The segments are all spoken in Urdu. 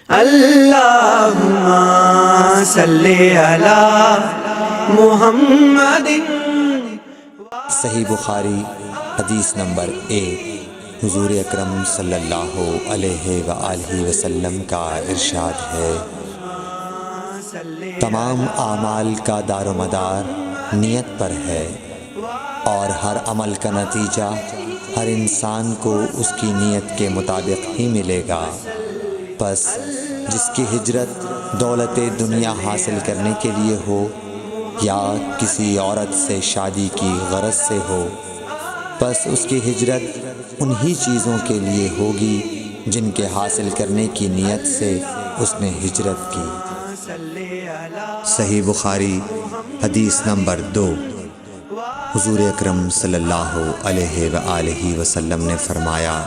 اللہم صلی علی محمد۔ صحیح بخاری حدیث نمبر 1۔ حضور اکرم صلی اللہ علیہ وآلہ وسلم کا ارشاد ہے، تمام اعمال کا دار و مدار نیت پر ہے، اور ہر عمل کا نتیجہ ہر انسان کو اس کی نیت کے مطابق ہی ملے گا۔ پس جس کی ہجرت دولت دنیا حاصل کرنے کے لیے ہو یا کسی عورت سے شادی کی غرض سے ہو، پس اس کی ہجرت انہی چیزوں کے لیے ہوگی جن کے حاصل کرنے کی نیت سے اس نے ہجرت کی۔ صحیح بخاری حدیث نمبر 2۔ حضور اکرم صلی اللہ علیہ وآلہ وسلم نے فرمایا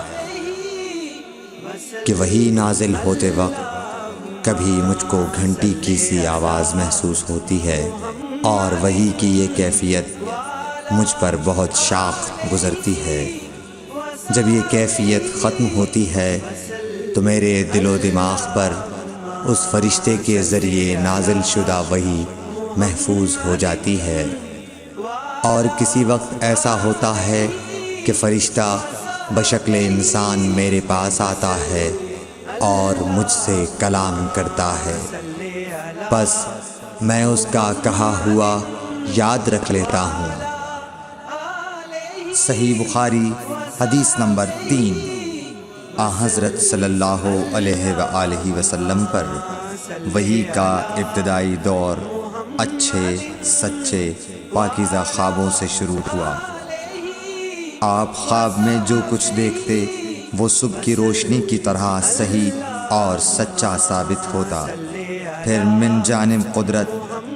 کہ وحی نازل ہوتے وقت کبھی مجھ کو گھنٹی کی سی آواز محسوس ہوتی ہے، اور وحی کی یہ کیفیت مجھ پر بہت شاق گزرتی ہے۔ جب یہ کیفیت ختم ہوتی ہے تو میرے دل و دماغ پر اس فرشتے کے ذریعے نازل شدہ وحی محفوظ ہو جاتی ہے، اور کسی وقت ایسا ہوتا ہے کہ فرشتہ بشکل انسان میرے پاس آتا ہے اور مجھ سے کلام کرتا ہے، پس میں اس کا کہا ہوا یاد رکھ لیتا ہوں۔ صحیح بخاری حدیث نمبر 3۔ حضرت صلی اللہ علیہ وآلہ وسلم پر وحی کا ابتدائی دور اچھے سچے پاکیزہ خوابوں سے شروع ہوا۔ آپ خواب میں جو کچھ دیکھتے وہ صبح کی روشنی کی طرح صحیح اور سچا ثابت ہوتا۔ پھر من جانب قدرت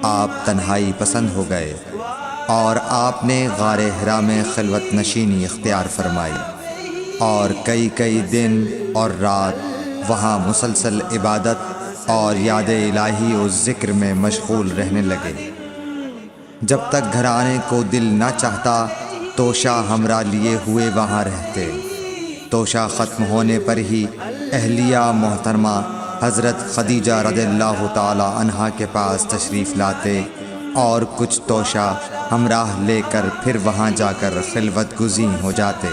آپ تنہائی پسند ہو گئے، اور آپ نے غار حرا میں خلوت نشینی اختیار فرمائی، اور کئی دن اور رات وہاں مسلسل عبادت اور یاد الہی و ذکر میں مشغول رہنے لگے۔ جب تک گھر آنے کو دل نہ چاہتا توشہ ہمراہ لیے ہوئے وہاں رہتے۔ توشہ ختم ہونے پر ہی اہلیہ محترمہ حضرت خدیجہ رضی اللہ تعالی عنہا کے پاس تشریف لاتے، اور کچھ توشہ ہمراہ لے کر پھر وہاں جا کر خلوت گزین ہو جاتے۔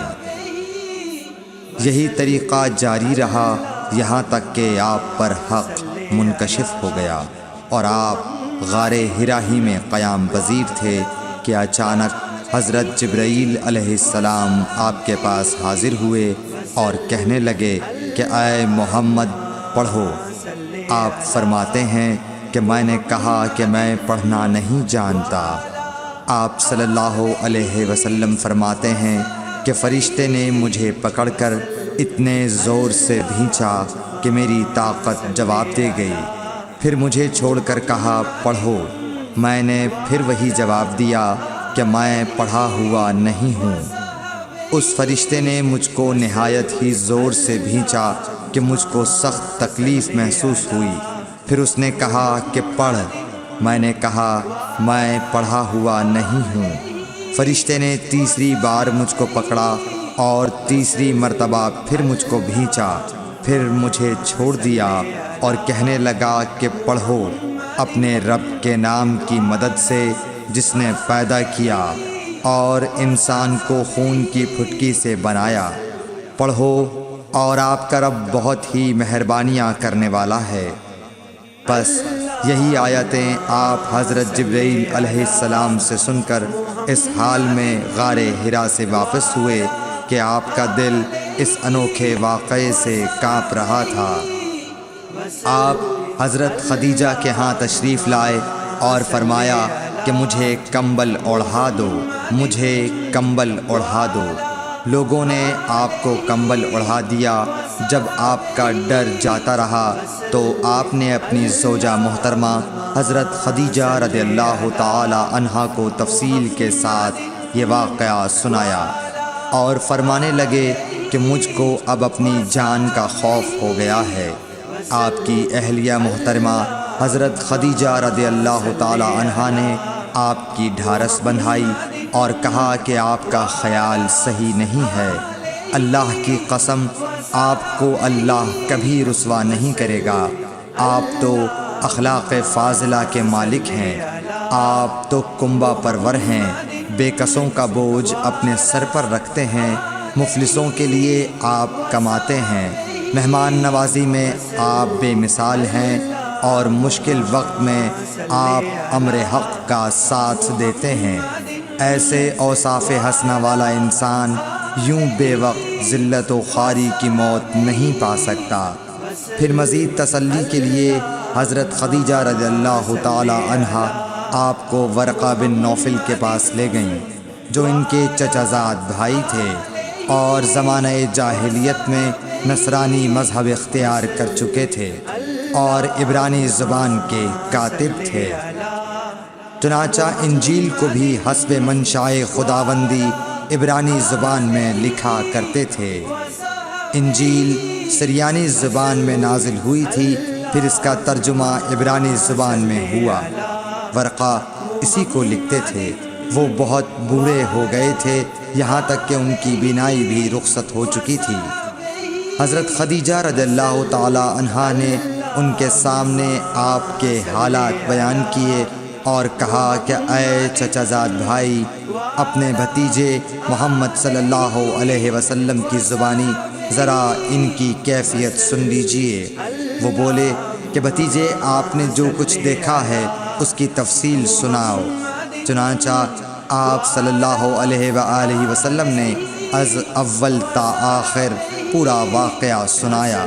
یہی طریقہ جاری رہا یہاں تک کہ آپ پر حق منکشف ہو گیا، اور آپ غار حرا ہی میں قیام پذیر تھے کہ اچانک حضرت جبرائیل علیہ السلام آپ کے پاس حاضر ہوئے اور کہنے لگے کہ اے محمد پڑھو۔ آپ فرماتے ہیں کہ میں نے کہا کہ میں پڑھنا نہیں جانتا۔ آپ صلی اللہ علیہ وسلم فرماتے ہیں کہ فرشتے نے مجھے پکڑ کر اتنے زور سے بھینچا کہ میری طاقت جواب دے گئی، پھر مجھے چھوڑ کر کہا پڑھو۔ میں نے پھر وہی جواب دیا کہ میں پڑھا ہوا نہیں ہوں۔ اس فرشتے نے مجھ کو نہایت ہی زور سے بھینچا کہ مجھ کو سخت تکلیف محسوس ہوئی، پھر اس نے کہا کہ پڑھ۔ میں نے کہا میں پڑھا ہوا نہیں ہوں۔ فرشتے نے تیسری بار مجھ کو پکڑا اور تیسری مرتبہ پھر مجھ کو بھینچا، پھر مجھے چھوڑ دیا اور کہنے لگا کہ پڑھو اپنے رب کے نام کی مدد سے جس نے پیدا کیا اور انسان کو خون کی پھٹکی سے بنایا۔ پڑھو اور آپ کا رب بہت ہی مہربانیاں کرنے والا ہے۔ پس یہی آیتیں آپ حضرت جبرائیل علیہ السلام سے سن کر اس حال میں غار حرا سے واپس ہوئے کہ آپ کا دل اس انوکھے واقعے سے کانپ رہا تھا۔ آپ حضرت خدیجہ کے ہاں تشریف لائے اور فرمایا کہ مجھے کمبل اوڑھا دو، مجھے کمبل اوڑھا دو۔ لوگوں نے آپ کو کمبل اوڑھا دیا۔ جب آپ کا ڈر جاتا رہا تو آپ نے اپنی زوجہ محترمہ حضرت خدیجہ رضی اللہ تعالی عنہا کو تفصیل کے ساتھ یہ واقعہ سنایا، اور فرمانے لگے کہ مجھ کو اب اپنی جان کا خوف ہو گیا ہے۔ آپ کی اہلیہ محترمہ حضرت خدیجہ رضی اللہ تعالی عنہا نے آپ کی ڈھارس بندھائی اور کہا کہ آپ کا خیال صحیح نہیں ہے۔ اللہ کی قسم آپ کو اللہ کبھی رسوا نہیں کرے گا۔ آپ تو اخلاق فاضلہ کے مالک ہیں، آپ تو کنبہ پرور ہیں، بے کسوں کا بوجھ اپنے سر پر رکھتے ہیں، مفلسوں کے لیے آپ کماتے ہیں، مہمان نوازی میں آپ بے مثال ہیں، اور مشکل وقت میں آپ امر حق کا ساتھ دیتے ہیں۔ ایسے اوصاف حسنہ والا انسان یوں بے وقت ذلت و خواری کی موت نہیں پا سکتا۔ پھر مزید تسلی کے لیے حضرت خدیجہ رضی اللہ تعالی عنہا آپ کو ورقہ بن نوفل کے پاس لے گئیں، جو ان کے چچا زاد بھائی تھے اور زمانہ جاہلیت میں نصرانی مذہب اختیار کر چکے تھے اور عبرانی زبان کے کاتب تھے۔ چنانچہ انجیل کو بھی حسب منشائے خداوندی عبرانی زبان میں لکھا کرتے تھے۔ انجیل سریانی زبان میں نازل ہوئی تھی، پھر اس کا ترجمہ عبرانی زبان میں ہوا۔ ورقہ اسی کو لکھتے تھے۔ وہ بہت بوڑھے ہو گئے تھے، یہاں تک کہ ان کی بینائی بھی رخصت ہو چکی تھی۔ حضرت خدیجہ رضی اللہ تعالی عنہا نے ان کے سامنے آپ کے حالات بیان کیے اور کہا کہ اے چچا زاد بھائی، اپنے بھتیجے محمد صلی اللہ علیہ وسلم کی زبانی ذرا ان کی کیفیت سن لیجئے۔ وہ بولے کہ بھتیجے، آپ نے جو کچھ دیکھا ہے اس کی تفصیل سناؤ۔ چنانچہ آپ صلی اللہ علیہ وآلہ وسلم نے از اول تا آخر پورا واقعہ سنایا،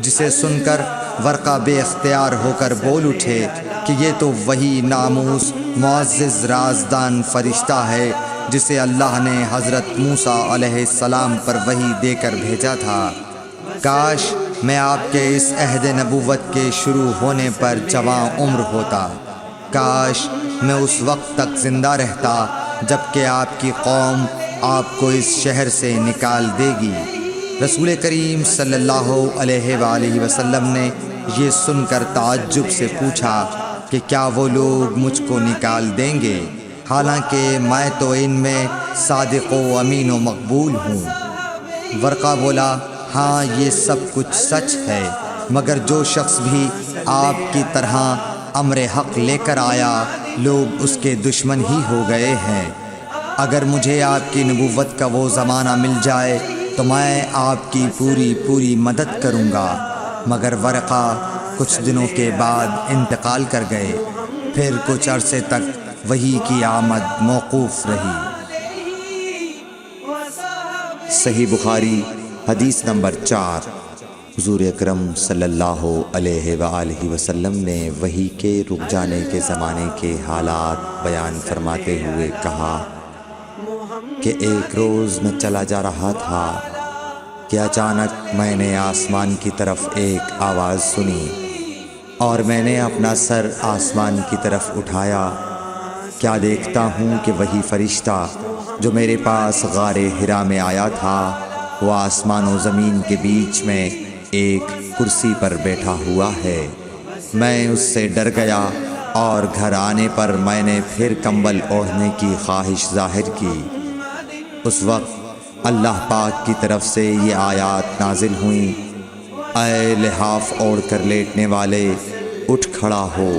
جسے سن کر ورقہ بے اختیار ہو کر بول اٹھے کہ یہ تو وہی ناموس معزز رازدان فرشتہ ہے جسے اللہ نے حضرت موسیٰ علیہ السلام پر وحی دے کر بھیجا تھا۔ کاش میں آپ کے اس عہد نبوت کے شروع ہونے پر جواں عمر ہوتا، کاش میں اس وقت تک زندہ رہتا جب کہ آپ کی قوم آپ کو اس شہر سے نکال دے گی۔ رسول کریم صلی اللہ علیہ وآلہ وسلم نے یہ سن کر تعجب سے پوچھا کہ کیا وہ لوگ مجھ کو نکال دیں گے، حالانکہ میں تو ان میں صادق و امین و مقبول ہوں۔ ورقہ بولا، ہاں یہ سب کچھ سچ ہے، مگر جو شخص بھی آپ کی طرح امر حق لے کر آیا لوگ اس کے دشمن ہی ہو گئے ہیں۔ اگر مجھے آپ کی نبوت کا وہ زمانہ مل جائے تو میں آپ کی پوری مدد کروں گا، مگر ورقہ کچھ دنوں کے بعد انتقال کر گئے، پھر کچھ عرصے تک وحی کی آمد موقوف رہی۔ صحیح بخاری حدیث نمبر 4۔ حضور اکرم صلی اللہ علیہ وآلہ وسلم نے وحی کے رک جانے کے زمانے کے حالات بیان فرماتے ہوئے کہا کہ ایک روز میں چلا جا رہا تھا کہ اچانک میں نے آسمان کی طرف ایک آواز سنی اور میں نے اپنا سر آسمان کی طرف اٹھایا۔ کیا دیکھتا ہوں کہ وہی فرشتہ جو میرے پاس غار حرا میں آیا تھا وہ آسمان و زمین کے بیچ میں ایک کرسی پر بیٹھا ہوا ہے۔ میں اس سے ڈر گیا اور گھر آنے پر میں نے پھر کمبل اوڑھنے کی خواہش ظاہر کی۔ اس وقت اللہ پاک کی طرف سے یہ آیات نازل ہوئیں، اے لحاف اوڑھ کر لیٹنے والے، اٹھ کھڑا ہو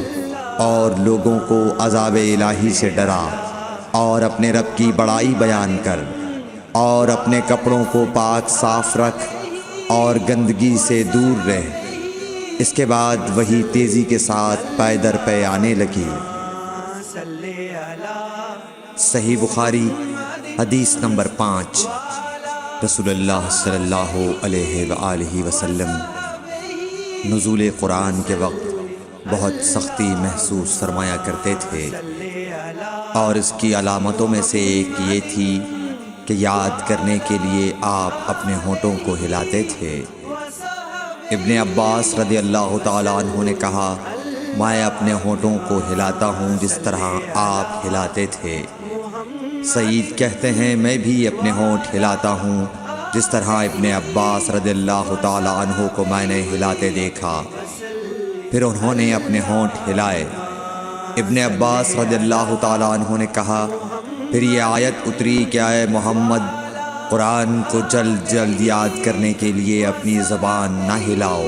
اور لوگوں کو عذاب الہی سے ڈرا اور اپنے رب کی بڑائی بیان کر اور اپنے کپڑوں کو پاک صاف رکھ اور گندگی سے دور رہ۔ اس کے بعد وہی تیزی کے ساتھ پے در پے آنے لگی۔ صحیح بخاری حدیث نمبر 5۔ رسول اللہ صلی اللہ علیہ وآلہ وسلم نزول قرآن کے وقت بہت سختی محسوس فرمایا کرتے تھے، اور اس کی علامتوں میں سے ایک یہ تھی کہ یاد کرنے کے لیے آپ اپنے ہونٹوں کو ہلاتے تھے۔ ابن عباس رضی اللہ تعالیٰ عنہ نے کہا، میں اپنے ہونٹوں کو ہلاتا ہوں جس طرح آپ ہلاتے تھے۔ سعید کہتے ہیں، میں بھی اپنے ہونٹ ہلاتا ہوں جس طرح ابن عباس رضی اللہ تعالیٰ عنہ کو میں نے ہلاتے دیکھا۔ پھر انہوں نے اپنے ہونٹ ہلائے۔ ابن عباس رضی اللہ تعالیٰ عنہ نے کہا، پھر یہ آیت اتری کہ اے محمد، قرآن کو جلد جلد یاد کرنے کے لیے اپنی زبان نہ ہلاؤ،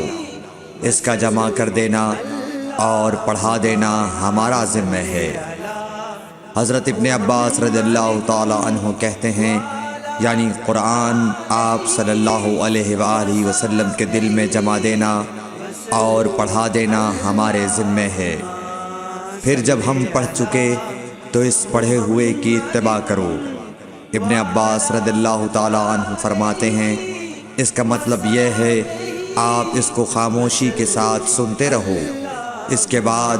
اس کا جمع کر دینا اور پڑھا دینا ہمارا ذمہ ہے۔ حضرت ابن عباس رضی اللہ تعالی عنہ کہتے ہیں، یعنی قرآن آپ صلی اللہ علیہ وآلہ وسلم کے دل میں جمع دینا اور پڑھا دینا ہمارے ذمہ ہے۔ پھر جب ہم پڑھ چکے تو اس پڑھے ہوئے کی اتباع کرو۔ ابن عباس رضی اللہ تعالی عنہ فرماتے ہیں، اس کا مطلب یہ ہے آپ اس کو خاموشی کے ساتھ سنتے رہو، اس کے بعد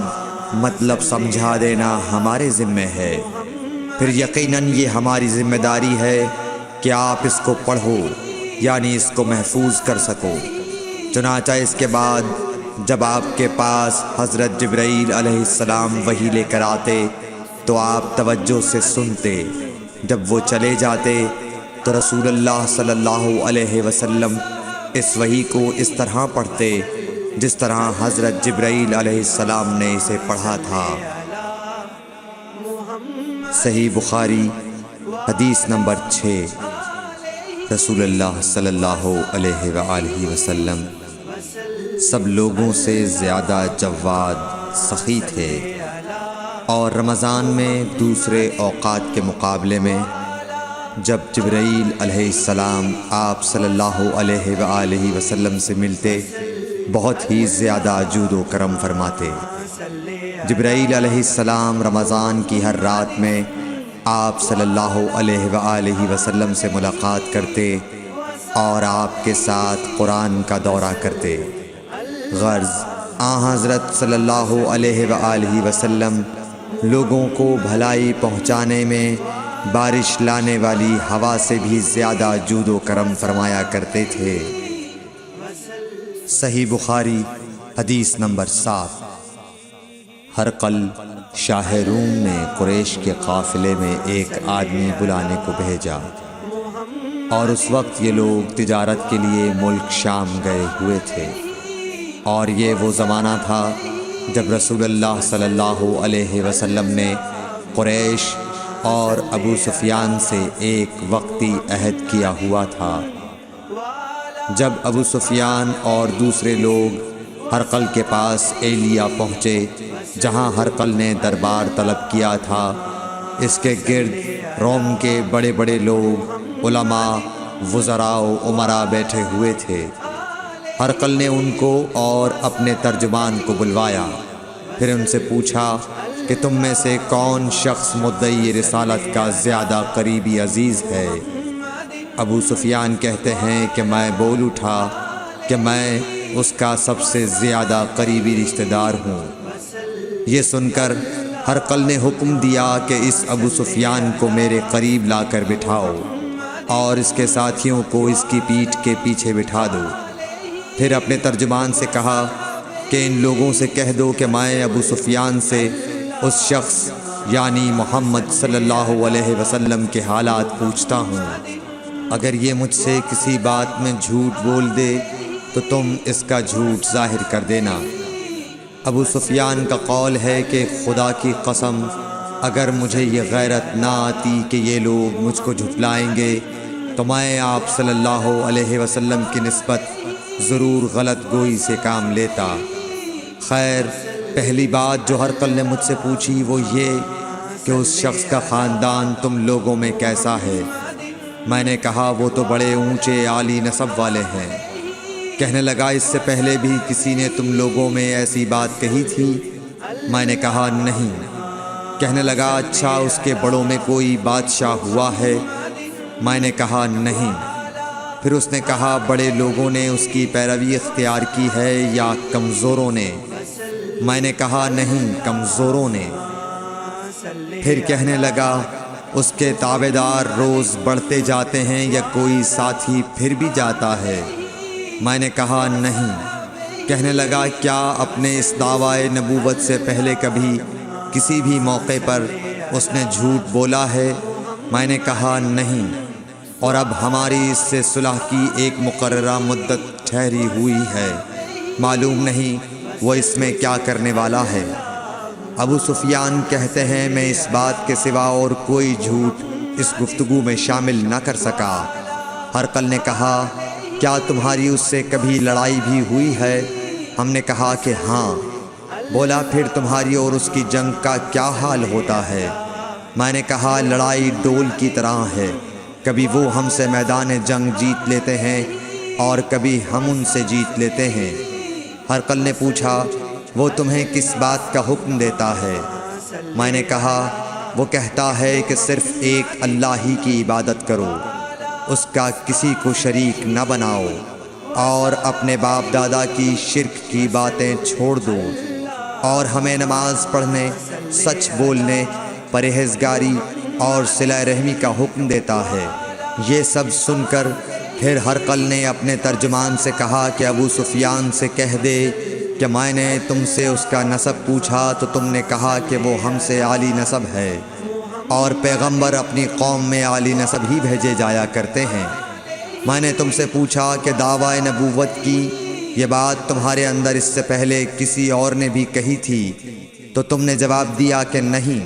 مطلب سمجھا دینا ہمارے ذمہ ہے۔ پھر یقیناً یہ ہماری ذمہ داری ہے کہ آپ اس کو پڑھو، یعنی اس کو محفوظ کر سکو۔ چنانچہ اس کے بعد جب آپ کے پاس حضرت جبرائیل علیہ السلام وحی لے کر آتے تو آپ توجہ سے سنتے، جب وہ چلے جاتے تو رسول اللہ صلی اللہ علیہ وسلم اس وحی کو اس طرح پڑھتے جس طرح حضرت جبرائیل علیہ السلام نے اسے پڑھا تھا۔ صحیح بخاری حدیث نمبر 6۔ رسول اللہ صلی اللہ علیہ وآلہ وسلم سب لوگوں سے زیادہ جواد سخی تھے، اور رمضان میں دوسرے اوقات کے مقابلے میں جب جبرائیل علیہ السلام آپ صلی اللہ علیہ وآلہ وسلم سے ملتے بہت ہی زیادہ جود و کرم فرماتے۔ جبرائیل علیہ السلام رمضان کی ہر رات میں آپ صلی اللہ علیہ وآلہ وسلم سے ملاقات کرتے اور آپ کے ساتھ قرآن کا دورہ کرتے۔ غرض حضرت صلی اللہ علیہ وآلہ وسلم لوگوں کو بھلائی پہنچانے میں بارش لانے والی ہوا سے بھی زیادہ جود و کرم فرمایا کرتے تھے۔ صحیح بخاری حدیث نمبر 7۔ ہرقل شاہ روم نے قریش کے قافلے میں ایک آدمی بلانے کو بھیجا، اور اس وقت یہ لوگ تجارت کے لیے ملک شام گئے ہوئے تھے، اور یہ وہ زمانہ تھا جب رسول اللہ صلی اللہ علیہ وسلم نے قریش اور ابو سفیان سے ایک وقتی عہد کیا ہوا تھا۔ جب ابو سفیان اور دوسرے لوگ ہرقل کے پاس ایلیا پہنچے جہاں ہرقل نے دربار طلب کیا تھا، اس کے گرد روم کے بڑے بڑے لوگ، علماء، وزراء و امراء بیٹھے ہوئے تھے۔ ہرقل نے ان کو اور اپنے ترجمان کو بلوایا، پھر ان سے پوچھا کہ تم میں سے کون شخص مدعی رسالت کا زیادہ قریبی عزیز ہے؟ ابو سفیان کہتے ہیں کہ میں بول اٹھا کہ میں اس کا سب سے زیادہ قریبی رشتہ دار ہوں۔ یہ سن کر ہرقل نے حکم دیا کہ اس ابو سفیان کو میرے قریب لا کر بٹھاؤ اور اس کے ساتھیوں کو اس کی پیٹھ کے پیچھے بٹھا دو۔ پھر اپنے ترجمان سے کہا کہ ان لوگوں سے کہہ دو کہ میں ابو سفیان سے اس شخص یعنی محمد صلی اللہ علیہ وسلم کے حالات پوچھتا ہوں، اگر یہ مجھ سے کسی بات میں جھوٹ بول دے تو تم اس کا جھوٹ ظاہر کر دینا۔ ابو سفیان کا قول ہے کہ خدا کی قسم اگر مجھے یہ غیرت نہ آتی کہ یہ لوگ مجھ کو جھٹلائیں گے تو میں آپ صلی اللہ علیہ وسلم کی نسبت ضرور غلط گوئی سے کام لیتا۔ خیر، پہلی بات جو ہرقل نے مجھ سے پوچھی وہ یہ کہ اس شخص کا خاندان تم لوگوں میں کیسا ہے؟ میں نے کہا وہ تو بڑے اونچے عالی نسب والے ہیں۔ کہنے لگا اس سے پہلے بھی کسی نے تم لوگوں میں ایسی بات کہی تھی؟ میں نے کہا نہیں۔ کہنے لگا اچھا اس کے بڑوں میں کوئی بادشاہ ہوا ہے؟ میں نے کہا نہیں۔ پھر اس نے کہا بڑے لوگوں نے اس کی پیروی اختیار کی ہے یا کمزوروں نے؟ میں نے کہا نہیں، کمزوروں نے۔ پھر کہنے لگا اس کے تابعدار روز بڑھتے جاتے ہیں یا کوئی ساتھی پھر بھی جاتا ہے؟ میں نے کہا نہیں۔ کہنے لگا کیا اپنے اس دعوی نبوت سے پہلے کبھی کسی بھی موقع پر اس نے جھوٹ بولا ہے؟ میں نے کہا نہیں، اور اب ہماری اس سے صلح کی ایک مقررہ مدت ٹھہری ہوئی ہے، معلوم نہیں وہ اس میں کیا کرنے والا ہے۔ ابو سفیان کہتے ہیں میں اس بات کے سوا اور کوئی جھوٹ اس گفتگو میں شامل نہ کر سکا ہرقل نے کہا کیا تمہاری اس سے کبھی لڑائی بھی ہوئی ہے؟ ہم نے کہا کہ ہاں۔ بولا پھر تمہاری اور اس کی جنگ کا کیا حال ہوتا ہے؟ میں نے کہا لڑائی ڈول کی طرح ہے، کبھی وہ ہم سے میدان جنگ جیت لیتے ہیں اور کبھی ہم ان سے جیت لیتے ہیں۔ ہرقل نے پوچھا وہ تمہیں کس بات کا حکم دیتا ہے؟ میں نے کہا وہ کہتا ہے کہ صرف ایک اللہ ہی کی عبادت کرو، اس کا کسی کو شریک نہ بناؤ، اور اپنے باپ دادا کی شرک کی باتیں چھوڑ دو، اور ہمیں نماز پڑھنے، سچ بولنے، پرہیزگاری اور صلہ رحمی کا حکم دیتا ہے۔ یہ سب سن کر پھر ہرقل نے اپنے ترجمان سے کہا کہ ابو سفیان سے کہہ دے کہ میں نے تم سے اس کا نسب پوچھا تو تم نے کہا کہ وہ ہم سے عالی نسب ہے، اور پیغمبر اپنی قوم میں عالی نسب ہی بھیجے جایا کرتے ہیں۔ میں نے تم سے پوچھا کہ دعویٰ نبوت کی یہ بات تمہارے اندر اس سے پہلے کسی اور نے بھی کہی تھی؟ تو تم نے جواب دیا کہ نہیں۔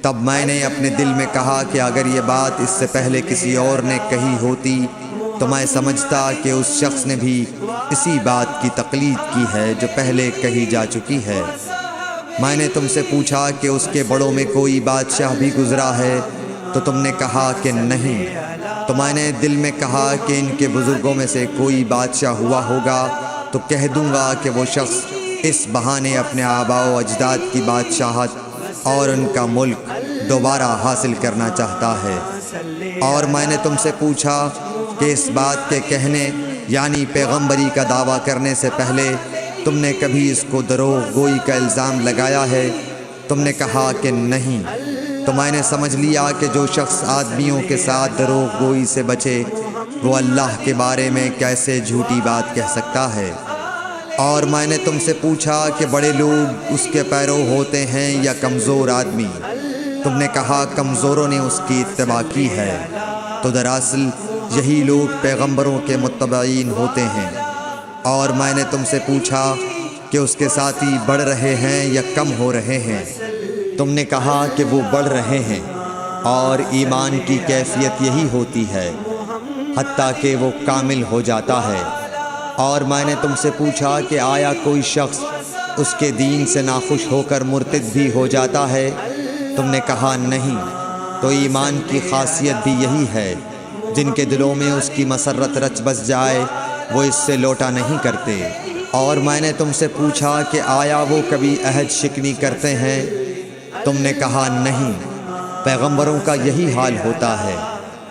تب میں نے اپنے دل میں کہا کہ اگر یہ بات اس سے پہلے کسی اور نے کہی ہوتی تو میں سمجھتا کہ اس شخص نے بھی اسی بات کی تقلید کی ہے جو پہلے کہی جا چکی ہے۔ میں نے تم سے پوچھا کہ اس کے بڑوں میں کوئی بادشاہ بھی گزرا ہے تو تم نے کہا کہ نہیں۔ تو میں نے دل میں کہا کہ ان کے بزرگوں میں سے کوئی بادشاہ ہوا ہوگا تو کہہ دوں گا کہ وہ شخص اس بہانے اپنے آباء و اجداد کی بادشاہت اور ان کا ملک دوبارہ حاصل کرنا چاہتا ہے۔ اور میں نے تم سے پوچھا کہ اس بات کے کہنے یعنی پیغمبری کا دعویٰ کرنے سے پہلے تم نے کبھی اس کو دروغ گوئی کا الزام لگایا ہے؟ تم نے کہا کہ نہیں۔ تو میں نے سمجھ لیا کہ جو شخص آدمیوں کے ساتھ دروغ گوئی سے بچے وہ اللہ کے بارے میں کیسے جھوٹی بات کہہ سکتا ہے۔ اور میں نے تم سے پوچھا کہ بڑے لوگ اس کے پیرو ہوتے ہیں یا کمزور آدمی؟ تم نے کہا کمزوروں نے اس کی اتباع کی ہے۔ تو دراصل یہی لوگ پیغمبروں کے متبعین ہوتے ہیں۔ اور میں نے تم سے پوچھا کہ اس کے ساتھی بڑھ رہے ہیں یا کم ہو رہے ہیں؟ تم نے کہا کہ وہ بڑھ رہے ہیں، اور ایمان کی کیفیت یہی ہوتی ہے حتیٰ کہ وہ کامل ہو جاتا ہے۔ اور میں نے تم سے پوچھا کہ آیا کوئی شخص اس کے دین سے ناخوش ہو کر مرتد بھی ہو جاتا ہے؟ تم نے کہا نہیں۔ تو ایمان کی خاصیت بھی یہی ہے، جن کے دلوں میں اس کی مسرت رچ بس جائے وہ اس سے لوٹا نہیں کرتے۔ اور میں نے تم سے پوچھا کہ آیا وہ کبھی عہد شکنی کرتے ہیں؟ تم نے کہا نہیں۔ پیغمبروں کا یہی حال ہوتا ہے،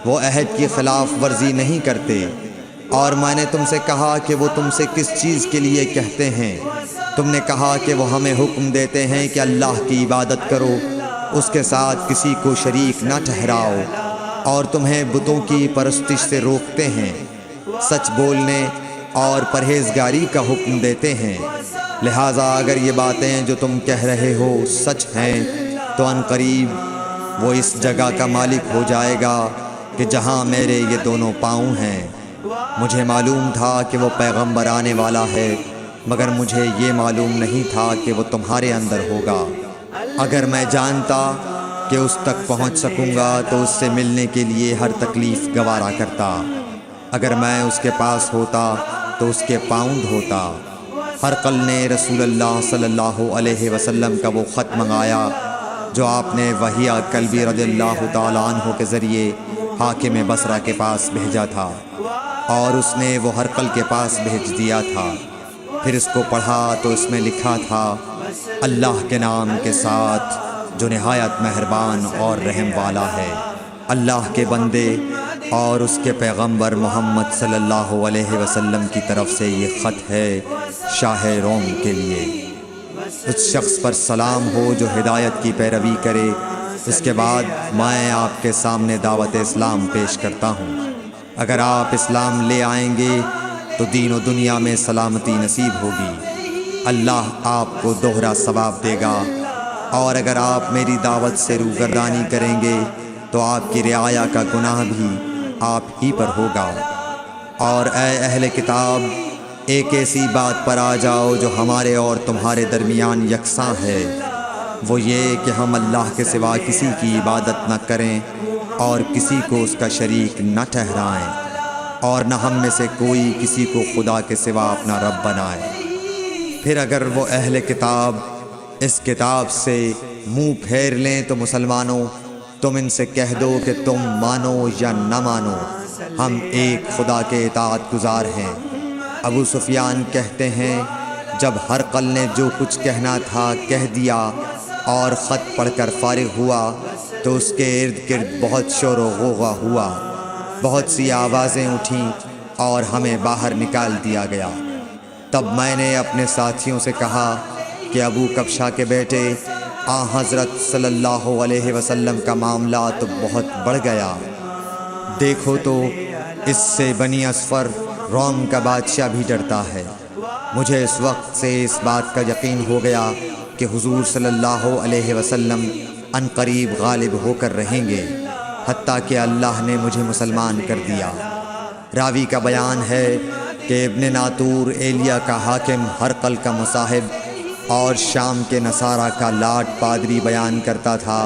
وہ عہد کی خلاف ورزی نہیں کرتے۔ اور میں نے تم سے کہا کہ وہ تم سے کس چیز کے لیے کہتے ہیں؟ تم نے کہا کہ وہ ہمیں حکم دیتے ہیں کہ اللہ کی عبادت کرو، اس کے ساتھ کسی کو شریک نہ ٹھہراؤ، اور تمہیں بتوں کی پرستش سے روکتے ہیں، سچ بولنے اور پرہیزگاری کا حکم دیتے ہیں۔ لہٰذا اگر یہ باتیں جو تم کہہ رہے ہو سچ ہیں تو ان قریب وہ اس جگہ کا مالک ہو جائے گا کہ جہاں میرے یہ دونوں پاؤں ہیں۔ مجھے معلوم تھا کہ وہ پیغمبر آنے والا ہے، مگر مجھے یہ معلوم نہیں تھا کہ وہ تمہارے اندر ہوگا۔ اگر میں جانتا کہ اس تک پہنچ سکوں گا تو اس سے ملنے کے لیے ہر تکلیف گوارا کرتا۔ اگر میں اس کے پاس ہوتا تو اس کے پاؤں دھوتا۔ ہرقل نے رسول اللہ صلی اللہ علیہ وسلم کا وہ خط منگایا جو آپ نے وحیہ کلبی رضی اللہ تعالیٰ عنہ کے ذریعے حاکم بصرہ کے پاس بھیجا تھا، اور اس نے وہ ہرقل کے پاس بھیج دیا تھا۔ پھر اس کو پڑھا تو اس میں لکھا تھا اللہ کے نام کے ساتھ جو نہایت مہربان اور رحم والا ہے۔ اللہ کے بندے اور اس کے پیغمبر محمد صلی اللہ علیہ وسلم کی طرف سے یہ خط ہے شاہ روم کے لیے۔ اس شخص پر سلام ہو جو ہدایت کی پیروی کرے۔ اس کے بعد میں آپ کے سامنے دعوت اسلام پیش کرتا ہوں۔ اگر آپ اسلام لے آئیں گے تو دین و دنیا میں سلامتی نصیب ہوگی، اللہ آپ کو دوہرا ثواب دے گا، اور اگر آپ میری دعوت سے روگردانی کریں گے تو آپ کی رعایا کا گناہ بھی آپ ہی پر ہوگا۔ اور اے اہل کتاب، ایک ایسی بات پر آ جاؤ جو ہمارے اور تمہارے درمیان یکساں ہے، وہ یہ کہ ہم اللہ کے سوا کسی کی عبادت نہ کریں اور کسی کو اس کا شریک نہ ٹھہرائیں۔ اور نہ ہم میں سے کوئی کسی کو خدا کے سوا اپنا رب بنائے۔ پھر اگر وہ اہل کتاب اس کتاب سے منہ پھیر لیں تو مسلمانوں تم ان سے کہہ دو کہ تم مانو یا نہ مانو، ہم ایک خدا کے اطاعت گزار ہیں۔ ابو سفیان کہتے ہیں جب ہرقل نے جو کچھ کہنا تھا کہہ دیا اور خط پڑھ کر فارغ ہوا تو اس کے ارد گرد بہت شور و غوغا ہوا، بہت سی آوازیں اٹھیں اور ہمیں باہر نکال دیا گیا۔ تب میں نے اپنے ساتھیوں سے کہا کہ ابو کبشہ کے بیٹے حضرت صلی اللہ علیہ وسلم کا معاملہ تو بہت بڑھ گیا، دیکھو تو اس سے بنی اصفر روم کا بادشاہ بھی ڈرتا ہے۔ مجھے اس وقت سے اس بات کا یقین ہو گیا کہ حضور صلی اللہ علیہ وسلم ان قریب غالب ہو کر رہیں گے، حتیٰ کہ اللہ نے مجھے مسلمان کر دیا۔ راوی کا بیان ہے کہ ابن ناطور ایلیا کا حاکم ہرقل کا مصاحب اور شام کے نصارہ کا لاٹ پادری بیان کرتا تھا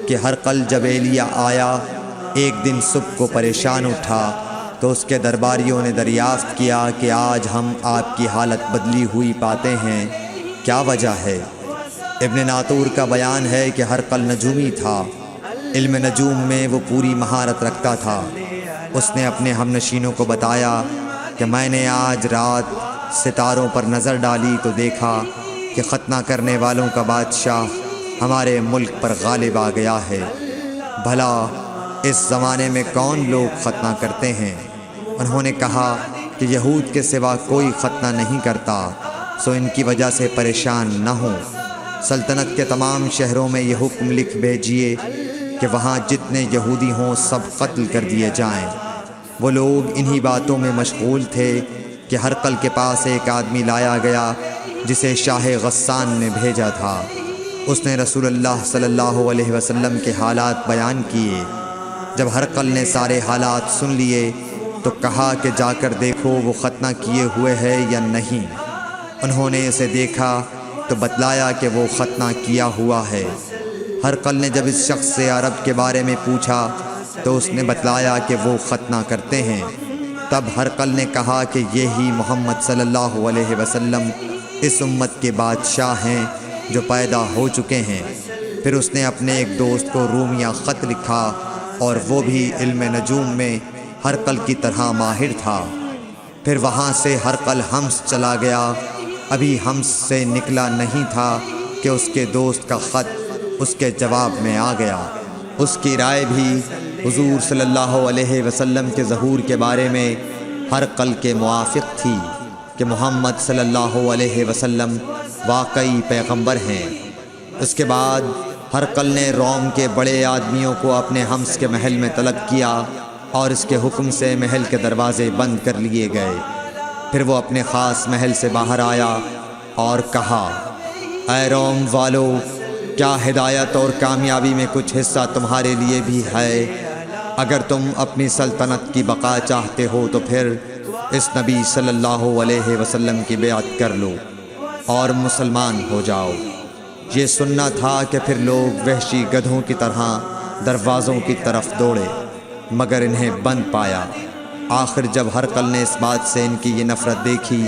کہ ہرقل جب ایلیا آیا ایک دن صبح کو پریشان اٹھا تو اس کے درباریوں نے دریافت کیا کہ آج ہم آپ کی حالت بدلی ہوئی پاتے ہیں، کیا وجہ ہے؟ ابن ناطور کا بیان ہے کہ ہرقل نجومی تھا، علم نجوم میں وہ پوری مہارت رکھتا تھا۔ اس نے اپنے ہم نشینوں کو بتایا کہ میں نے آج رات ستاروں پر نظر ڈالی تو دیکھا کہ ختنہ کرنے والوں کا بادشاہ ہمارے ملک پر غالب آ گیا ہے۔ بھلا اس زمانے میں کون لوگ ختنہ کرتے ہیں؟ انہوں نے کہا کہ یہود کے سوا کوئی ختنہ نہیں کرتا، سو ان کی وجہ سے پریشان نہ ہوں۔ سلطنت کے تمام شہروں میں یہ حکم لکھ بھیجیے کہ وہاں جتنے یہودی ہوں سب قتل کر دیے جائیں۔ وہ لوگ انہی باتوں میں مشغول تھے کہ ہرقل کے پاس ایک آدمی لایا گیا جسے شاہ غسان نے بھیجا تھا۔ اس نے رسول اللہ صلی اللہ علیہ وسلم کے حالات بیان کیے۔ جب ہرقل نے سارے حالات سن لیے تو کہا کہ جا کر دیکھو وہ ختنہ کیے ہوئے ہے یا نہیں۔ انہوں نے اسے دیکھا تو بتلایا کہ وہ ختنہ کیا ہوا ہے۔ ہرقل نے جب اس شخص سے عرب کے بارے میں پوچھا تو اس نے بتلایا کہ وہ ختنہ کرتے ہیں۔ تب ہرقل نے کہا کہ یہی محمد صلی اللہ علیہ وسلم اس امت کے بادشاہ ہیں جو پیدا ہو چکے ہیں۔ پھر اس نے اپنے ایک دوست کو رومیہ خط لکھا اور وہ بھی علم نجوم میں ہرقل کی طرح ماہر تھا۔ پھر وہاں سے ہرقل حمص چلا گیا، ابھی حمص سے نکلا نہیں تھا کہ اس کے دوست کا خط اس کے جواب میں آ گیا۔ اس کی رائے بھی حضور صلی اللہ علیہ وسلم کے ظہور کے بارے میں ہرقل کے موافق تھی کہ محمد صلی اللہ علیہ وسلم واقعی پیغمبر ہیں۔ اس کے بعد ہرقل نے روم کے بڑے آدمیوں کو اپنے حمص کے محل میں طلب کیا اور اس کے حکم سے محل کے دروازے بند کر لیے گئے۔ پھر وہ اپنے خاص محل سے باہر آیا اور کہا، اے روم والو، کیا ہدایت اور کامیابی میں کچھ حصہ تمہارے لیے بھی ہے؟ اگر تم اپنی سلطنت کی بقا چاہتے ہو تو پھر اس نبی صلی اللہ علیہ وسلم کی بیعت کر لو اور مسلمان ہو جاؤ۔ یہ سننا تھا کہ پھر لوگ وحشی گدھوں کی طرح دروازوں کی طرف دوڑے، مگر انہیں بند پایا۔ آخر جب ہرقل نے اس بات سے ان کی یہ نفرت دیکھی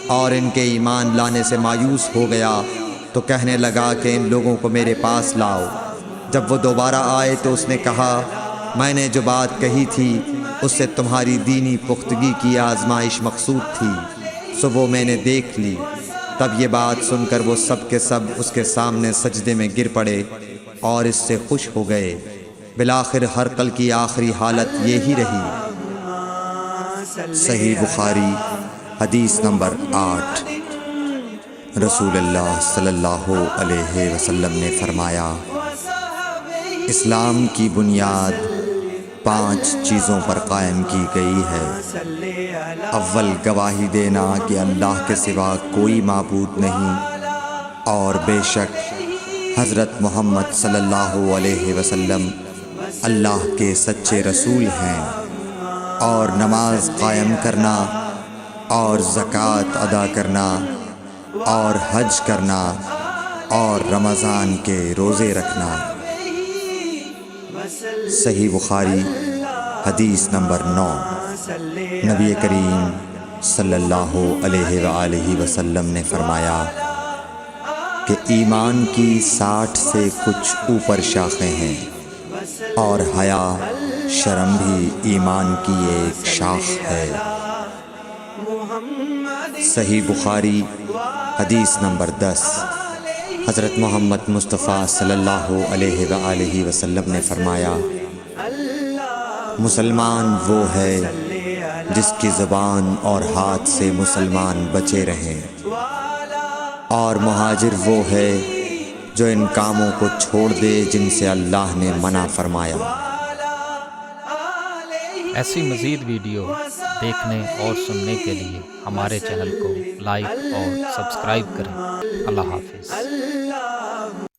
اور ان کے ایمان لانے سے مایوس ہو گیا تو کہنے لگا کہ ان لوگوں کو میرے پاس لاؤ۔ جب وہ دوبارہ آئے تو اس نے کہا، میں نے جو بات کہی تھی اس سے تمہاری دینی پختگی کی آزمائش مقصود تھی، سو وہ میں نے دیکھ لی۔ تب یہ بات سن کر وہ سب کے سب اس کے سامنے سجدے میں گر پڑے اور اس سے خوش ہو گئے۔ بالآخر ہرقل کی آخری حالت یہی رہی۔ صحیح بخاری حدیث نمبر 8۔ رسول اللہ صلی اللہ علیہ وسلم نے فرمایا، اسلام کی بنیاد 5 چیزوں پر قائم کی گئی ہے۔ اول گواہی دینا کہ اللہ کے سوا کوئی معبود نہیں اور بے شک حضرت محمد صلی اللہ علیہ وسلم اللہ کے سچے رسول ہیں، اور نماز قائم کرنا اور زکوٰۃ ادا کرنا اور حج کرنا اور رمضان کے روزے رکھنا۔ صحیح بخاری حدیث نمبر 9۔ نبی کریم صلی اللہ علیہ وآلہ وسلم نے فرمایا کہ ایمان کی 60 سے کچھ اوپر شاخیں ہیں، اور حیا شرم بھی ایمان کی ایک شاخ ہے۔ صحیح بخاری حدیث نمبر 10۔ حضرت محمد مصطفیٰ صلی اللہ علیہ وآلہ وسلم نے فرمایا، مسلمان وہ ہے جس کی زبان اور ہاتھ سے مسلمان بچے رہیں، اور مہاجر وہ ہے جو ان کاموں کو چھوڑ دے جن سے اللہ نے منع فرمایا۔ ایسی مزید ویڈیو دیکھنے اور سننے کے لیے ہمارے چینل کو لائک اور سبسکرائب کریں۔ اللہ حافظ۔